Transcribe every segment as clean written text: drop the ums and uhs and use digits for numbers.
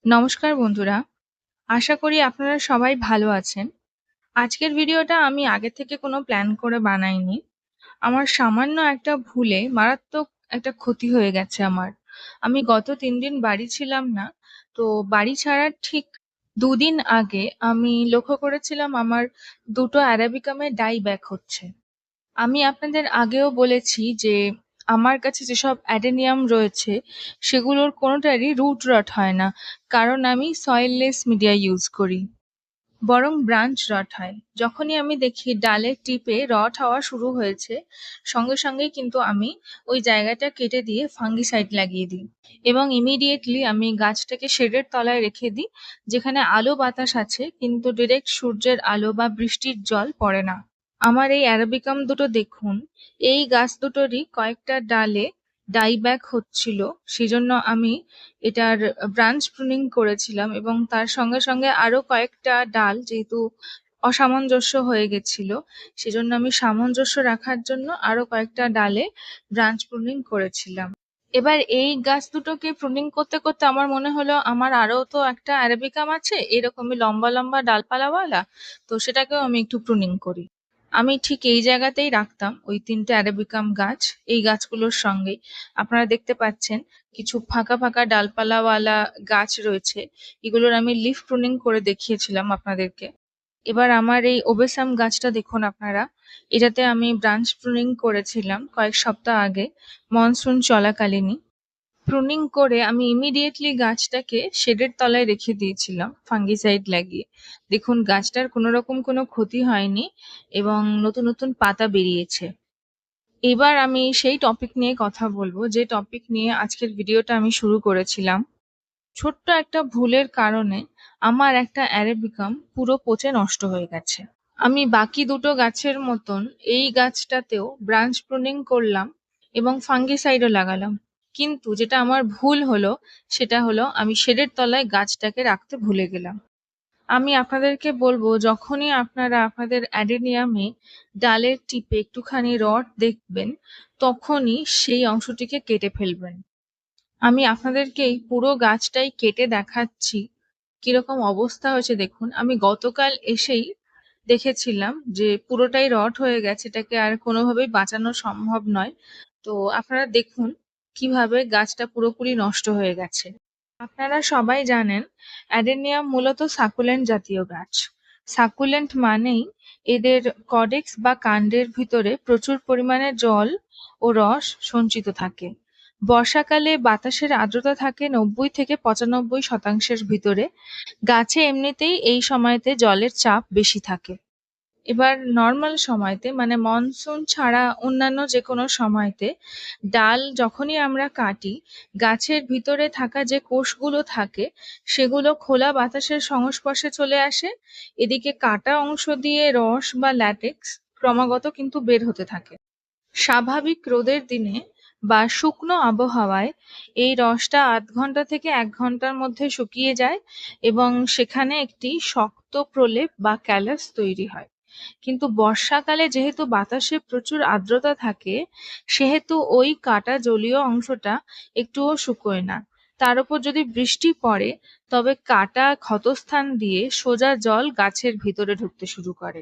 নমস্কার বন্ধুরা, আশা করি আপনারা সবাই ভালো আছেন। আজকের ভিডিওটা আমি আগে থেকে কোনো প্ল্যান করে বানাইনি। আমার সামান্য একটা ভুলে মারাত্মক একটা ক্ষতি হয়ে গেছে আমার। আমি গত ৩ দিন বাড়ি ছিলাম না। তো বাড়ি ছাড়ার ঠিক ২ দিন আগে আমি লক্ষ্য করেছিলাম আমার ২ টো অ্যারাবিকামের ডাই ব্যাক হচ্ছে। আমি আপনাদের আগেও বলেছি যে আমার কাছে যেসব অ্যাডেনিয়াম রয়েছে সেগুলোর কোনোটারই রুট রট হয় না, কারণ আমি সয়েললেস মিডিয়া ইউজ করি, বরং ব্রাঞ্চ রট হয়। যখনই আমি দেখি ডালের টিপে রট হওয়া শুরু হয়েছে, সঙ্গে সঙ্গেই কিন্তু আমি ওই জায়গাটা কেটে দিয়ে ফাঙ্গিসাইড লাগিয়ে দিই এবং ইমিডিয়েটলি আমি গাছটাকে শেডের তলায় রেখে দিই, যেখানে আলো বাতাস আছে কিন্তু ডিরেক্ট সূর্যের আলো বা বৃষ্টির জল পড়ে না। আমার এই অ্যারাবিকাম দুটো দেখুন, এই গাছ দুটোরই কয়েকটা ডালে ডাইব্যাক হচ্ছিল। সেজন্য আমি এটার ব্রাঞ্চ প্রুনিং করেছিলাম এবং তার সঙ্গে সঙ্গে আরো কয়েকটা ডাল যেহেতু অসামঞ্জস্য হয়ে গেছিল, সেজন্য আমি সামঞ্জস্য রাখার জন্য আরো কয়েকটা ডালে ব্রাঞ্চ প্রুনিং করেছিলাম। এবার এই গাছ দুটোকে প্রুনিং করতে করতে আমার মনে হলো আমার আরো তো একটা অ্যারাবিকাম আছে এরকমই লম্বা লম্বা ডালপালাওয়ালা, তো সেটাকেও আমি একটু প্রুনিং করি। আমি ঠিক এই জায়গাতেই রাখতাম ওই ৩টে অ্যারাবিকাম গাছ। এই গাছগুলোর সঙ্গেই আপনারা দেখতে পাচ্ছেন কিছু ফাঁকা ফাঁকা ডালপালাওয়ালা গাছ রয়েছে। এগুলোর আমি লিফ প্রুনিং করে দেখিয়েছিলাম আপনাদেরকে। এবার আমার এই ওবেসাম গাছটা দেখুন আপনারা, এটাতে আমি ব্রাঞ্চ প্রুনিং করেছিলাম কয়েক সপ্তাহ আগে মনসুন চলাকালীনই। প্রুনিং করে আমি ইমিডিয়েটলি গাছটাকে শেডের তলায় রেখে দিয়েছিলাম ফাঙ্গিসাইড লাগিয়ে। দেখুন গাছটার কোনো রকম কোনো ক্ষতি হয়নি এবং নতুন নতুন পাতা বেরিয়েছে। এবার আমি সেই টপিক নিয়ে কথা বলবো যে টপিক নিয়ে আজকের ভিডিওটা আমি শুরু করেছিলাম। ছোট্ট একটা ভুলের কারণে আমার একটা অ্যারাবিকাম পুরো পচে নষ্ট হয়ে গেছে। আমি বাকি দুটো গাছের মতন এই গাছটাতেও ব্রাঞ্চ প্রুনিং করলাম এবং ফাঙ্গিসাইডও লাগালাম, কিন্তু যেটা আমার ভুল হলো সেটা হলো আমি শেডের তলায় গাছটাকে রাখতে ভুলে গেলাম। আমি আপনাদেরকে বলবো, যখনই আপনারা আপনাদের অ্যাডেনিয়ামে ডালের টিপে একটুখানি রড দেখবেন, তখনই সেই অংশটিকে কেটে ফেলবেন। আমি আপনাদেরকে এই পুরো গাছটাই কেটে দেখাচ্ছি কিরকম অবস্থা হয়েছে দেখুন। আমি গতকাল এসেই দেখেছিলাম যে পুরোটাই রট হয়ে গেছে, এটাকে আর কোনোভাবেই বাঁচানো সম্ভব নয়। তো আপনারা দেখুন কিভাবে গাছটা পুরোপুরি নষ্ট হয়ে গেছে। আপনারা সবাই জানেন অ্যাডেনিয়াম মূলত সাকুলেন্ট জাতীয় গাছ। সাকুলেন্ট মানেই এদের কডেক্স বা কাণ্ডের ভিতরে প্রচুর পরিমাণে জল ও রস সঞ্চিত থাকে। বর্ষাকালে বাতাসের আর্দ্রতা থাকে ৯০ থেকে ৯৫% ভিতরে। গাছে এমনিতেই এই সময়তে জলের চাপ বেশি থাকে। এবার নর্মাল সময়তে মানে মনসুন ছাড়া অন্যান্য যে কোনো সময়তে ডাল যখনই আমরা কাটি, গাছের ভিতরে থাকা যে কোষগুলো থাকে সেগুলো খোলা বাতাসের সংস্পর্শে চলে আসে। এদিকে কাটা অংশ দিয়ে রস বা ল্যাটেক্স ক্রমাগত কিন্তু বের হতে থাকে। স্বাভাবিক রোদের দিনে বা শুকনো আবহাওয়ায় এই রসটা ০.৫ ঘন্টা থেকে ১ ঘন্টার মধ্যে শুকিয়ে যায় এবং সেখানে একটি শক্ত প্রলেপ বা ক্যালাস তৈরি হয়। কিন্তু বর্ষাকালে যেহেতু বাতাসে প্রচুর আর্দ্রতা থাকে, সেহেতু ওই কাটা জলীয় অংশটা একটুও শুকোয় না। তার উপর যদি বৃষ্টি পড়ে, তবে কাটা ক্ষতস্থান দিয়ে সোজা জল গাছের ভিতরে ঢুকতে শুরু করে।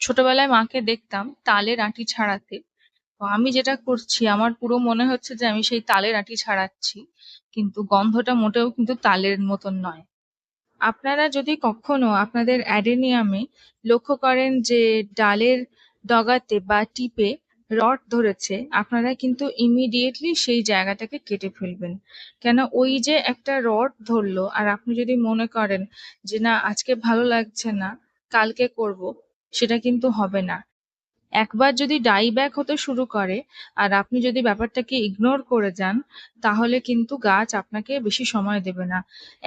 ছোটবেলায় মাকে দেখতাম তালের আঁটি ছাড়াতে। তো আমি যেটা করছি আমার পুরো মনে হচ্ছে যে আমি সেই তালের আঁটি ছাড়াচ্ছি, কিন্তু গন্ধটা মোটেও কিন্তু তালের মতন নয়। আপনারা যদি কখনো আপনাদের অ্যাডেনিয়ামে লক্ষ্য করেন যে ডালের ডগাতে বা টিপে রড ধরেছে, আপনারা কিন্তু ইমিডিয়েটলি সেই জায়গাটাকে কেটে ফেলবেন। কেন, ওই যে একটা রড ধরলো আর আপনি যদি মনে করেন যে না আজকে ভালো লাগছে না, কালকে করব, সেটা কিন্তু হবে না। একবার যদি ডাই ব্যাক হতে শুরু করে আর আপনি যদি ব্যাপারটাকে ইগনোর করে যান, তাহলে কিন্তু গাছ আপনাকে বেশি সময় দেবে না।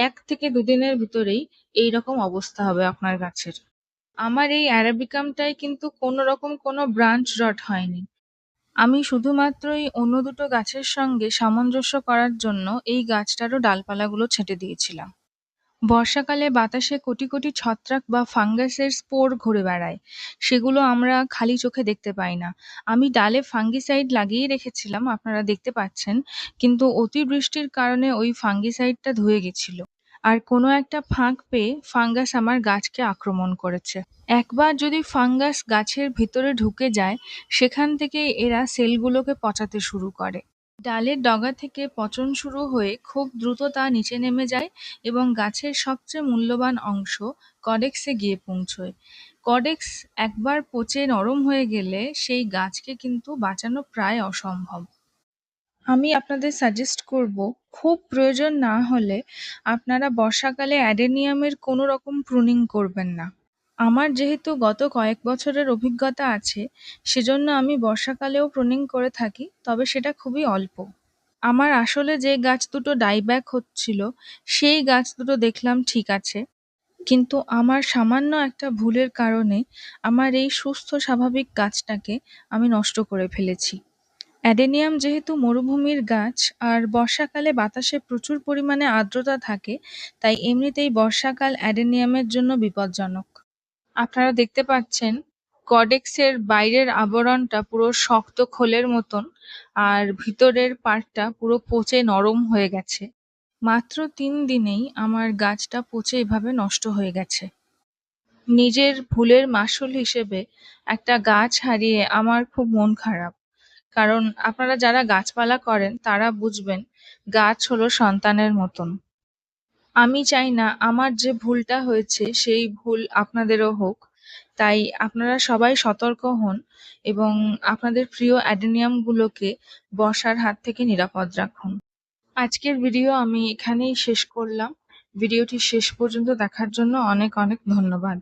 ১ থেকে ২ দিনের ভিতরেই এইরকম অবস্থা হবে আপনার গাছের। আমার এই অ্যারাবিকামটায় কিন্তু কোনো রকম কোনো ব্রাঞ্চ রট হয়নি। আমি শুধুমাত্রই অন্য দুটো গাছের সঙ্গে সামঞ্জস্য করার জন্য এই গাছটারও ডালপালাগুলো ছেঁটে দিয়েছিলাম। বর্ষাকালে বাতাসে কোটি কোটি ছত্রাক বা ফাঙ্গাসের স্পোর ঘুরে বেড়ায়। সেগুলো আমরা খালি চোখে দেখতে পাই না। আমি ডালে ফাঙ্গিসাইড লাগিয়ে রেখেছিলাম, আপনারা দেখতে পাচ্ছেন, কিন্তু অতিবৃষ্টির কারণে ওই ফাঙ্গিসাইডটা ধুয়ে গেছিল। আর কোনো একটা ফাঁক পেয়ে ফাঙ্গাস আমার গাছকে আক্রমণ করেছে। একবার যদি ফাঙ্গাস গাছের ভিতরে ঢুকে যায়, সেখান থেকে এরা সেলগুলোকে পচাতে শুরু করে। ডালের ডগা থেকে পচন শুরু হয়ে খুব দ্রুত তা নিচে নেমে যায় এবং গাছের সবচেয়ে মূল্যবান অংশ কডেক্সে গিয়ে পৌঁছয়। কডেক্স একবার পচে নরম হয়ে গেলে সেই গাছকে কিন্তু বাঁচানো প্রায় অসম্ভব। আমি আপনাদের সাজেস্ট করব, খুব প্রয়োজন না হলে আপনারা বর্ষাকালে অ্যাডেনিয়ামের কোনো রকম প্রুনিং করবেন না। আমার যেহেতু গত কয়েক বছরের অভিজ্ঞতা আছে, সেজন্য আমি বর্ষাকালেও প্রুনিং করে থাকি, তবে সেটা খুবই অল্প। আমার আসলে যে গাছ দুটো ডাইব্যাক হচ্ছিল, সেই গাছ দুটো দেখলাম ঠিক আছে, কিন্তু আমার সামান্য একটা ভুলের কারণে আমার এই সুস্থ স্বাভাবিক গাছটাকে আমি নষ্ট করে ফেলেছি। অ্যাডেনিয়াম যেহেতু মরুভূমির গাছ আর বর্ষাকালে বাতাসে প্রচুর পরিমাণে আর্দ্রতা থাকে, তাই এমনিতেই বর্ষাকাল অ্যাডেনিয়ামের জন্য বিপজ্জনক। আপনারা দেখতে পাচ্ছেন কডেক্সের বাইরের আবরণটা পুরো শক্ত খোলের মতন, আর ভিতরের পার্টটা পুরো পচে নরম হয়ে গেছে। মাত্র 3 দিনেই আমার গাছটা পচে এভাবে নষ্ট হয়ে গেছে। নিজের ভুলের মাসুল হিসেবে একটা গাছ হারিয়ে আমার খুব মন খারাপ। কারণ আপনারা যারা গাছপালা করেন তারা বুঝবেন, গাছ হলো সন্তানের মতন। আমি চাই না আমার যে ভুলটা হয়েছে সেই ভুল আপনাদেরও হোক। তাই আপনারা সবাই সতর্ক হন এবং আপনাদের প্রিয় অ্যাডেনিয়ামগুলোকে বর্ষার হাত থেকে নিরাপদ রাখুন। আজকের ভিডিও আমি এখানেই শেষ করলাম। ভিডিওটি শেষ পর্যন্ত দেখার জন্য অনেক অনেক ধন্যবাদ।